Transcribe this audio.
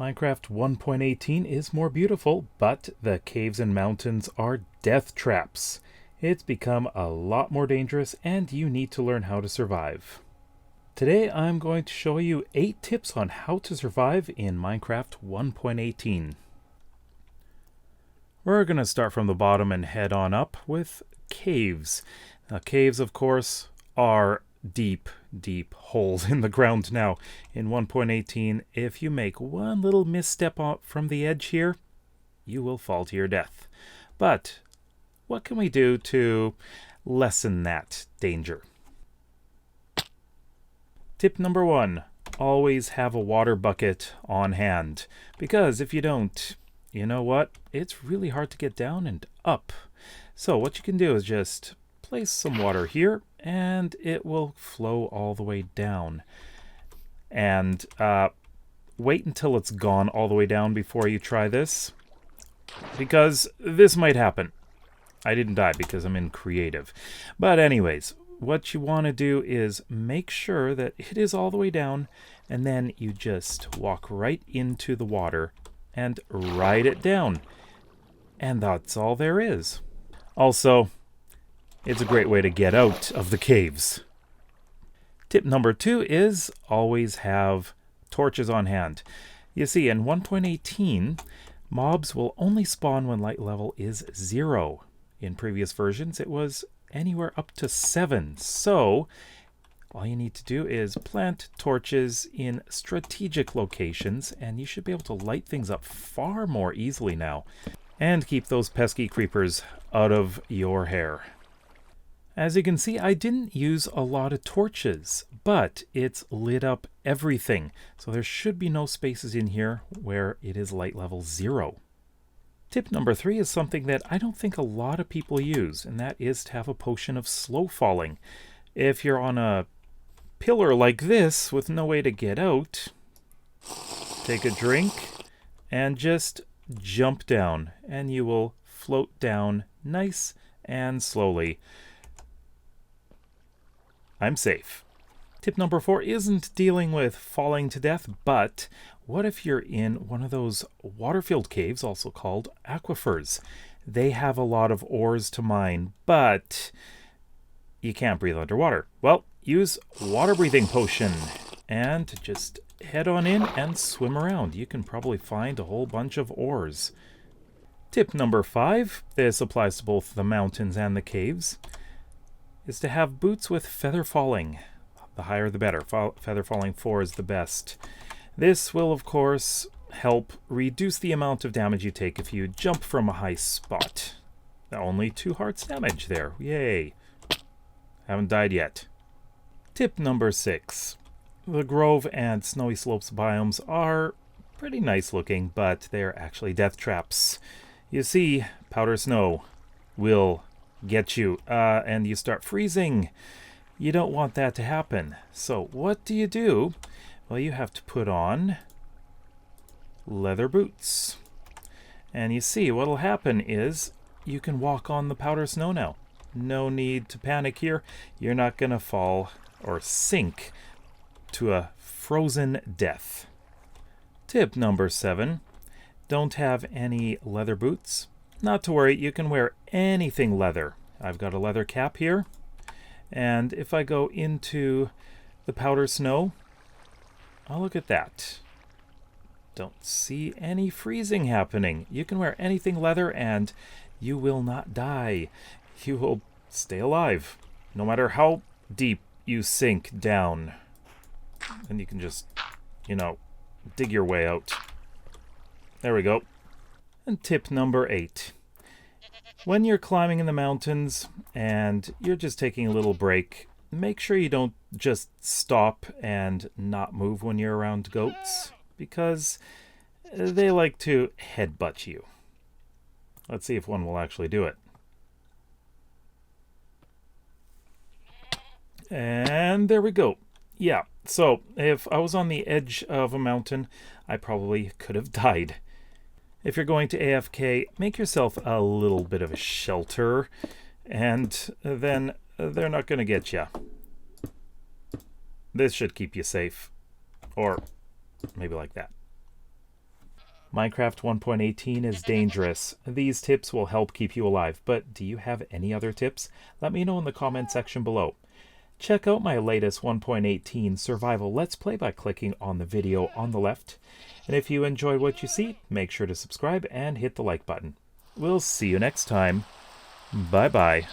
Minecraft 1.18 is more beautiful, but the caves and mountains are death traps. It's become a lot more dangerous and you need to learn how to survive. Today I'm going to show you 8 tips on how to survive in Minecraft 1.18. We're going to start from the bottom and head on up with caves. Now, caves, of course, are deep holes in the ground now. In 1.18, if you make one little misstep from the edge here, you will fall to your death. But what can we do to lessen that danger? Tip number 1, always have a water bucket on hand. Because if you don't, you know what? It's really hard to get down and up. So what you can do is just place some water here and it will flow all the way down. And wait until it's gone all the way down before you try this, because this might happen. I didn't die because I'm in creative. But anyways, what you want to do is make sure that it is all the way down, and then you just walk right into the water and ride it down. And that's all there is. Also, it's a great way to get out of the caves. Tip number 2 is always have torches on hand. You see, in 1.18, mobs will only spawn when light level is 0. In previous versions, it was anywhere up to 7. So, all you need to do is plant torches in strategic locations, and you should be able to light things up far more easily now. And keep those pesky creepers out of your hair. As you can see, I didn't use a lot of torches, but it's lit up everything. So there should be no spaces in here where it is light level 0. Tip number 3 is something that I don't think a lot of people use, and that is to have a potion of slow falling. If you're on a pillar like this with no way to get out, take a drink and just jump down, and you will float down nice and slowly. I'm safe. Tip number 4 isn't dealing with falling to death, but what if you're in one of those water-filled caves, also called aquifers? They have a lot of ores to mine, but you can't breathe underwater. Well, use water breathing potion and just head on in and swim around. You can probably find a whole bunch of ores. Tip number 5, this applies to both the mountains and the caves, is to have boots with feather falling. The higher the better. Feather falling 4 is the best. This will, of course, help reduce the amount of damage you take if you jump from a high spot. Only 2 hearts damage there. Yay. Haven't died yet. Tip number 6. The Grove and Snowy Slopes biomes are pretty nice looking, but they're actually death traps. You see, powder snow will get you, and you start freezing. You don't want that to happen. So what do? Well, you have to put on leather boots. And you see, what'll happen is you can walk on the powder snow now. No need to panic here. You're not going to fall or sink to a frozen death. Tip number 7. Don't have any leather boots? Not to worry, you can wear anything leather. I've got a leather cap here, and if I go into the powder snow, oh, look at that. Don't see any freezing happening. You can wear anything leather and you will not die. You will stay alive, no matter how deep you sink down. And you can just, dig your way out. There we go. And tip number 8. When you're climbing in the mountains and you're just taking a little break, make sure you don't just stop and not move when you're around goats, because they like to headbutt you. Let's see if one will actually do it. And there we go. Yeah, so if I was on the edge of a mountain, I probably could have died. If you're going to AFK, make yourself a little bit of a shelter, and then they're not going to get you. This should keep you safe. Or maybe like that. Minecraft 1.18 is dangerous. These tips will help keep you alive, but do you have any other tips? Let me know in the comment section below. Check out my latest 1.18 survival Let's Play by clicking on the video on the left. And if you enjoyed what you see, make sure to subscribe and hit the like button. We'll see you next time. Bye-bye.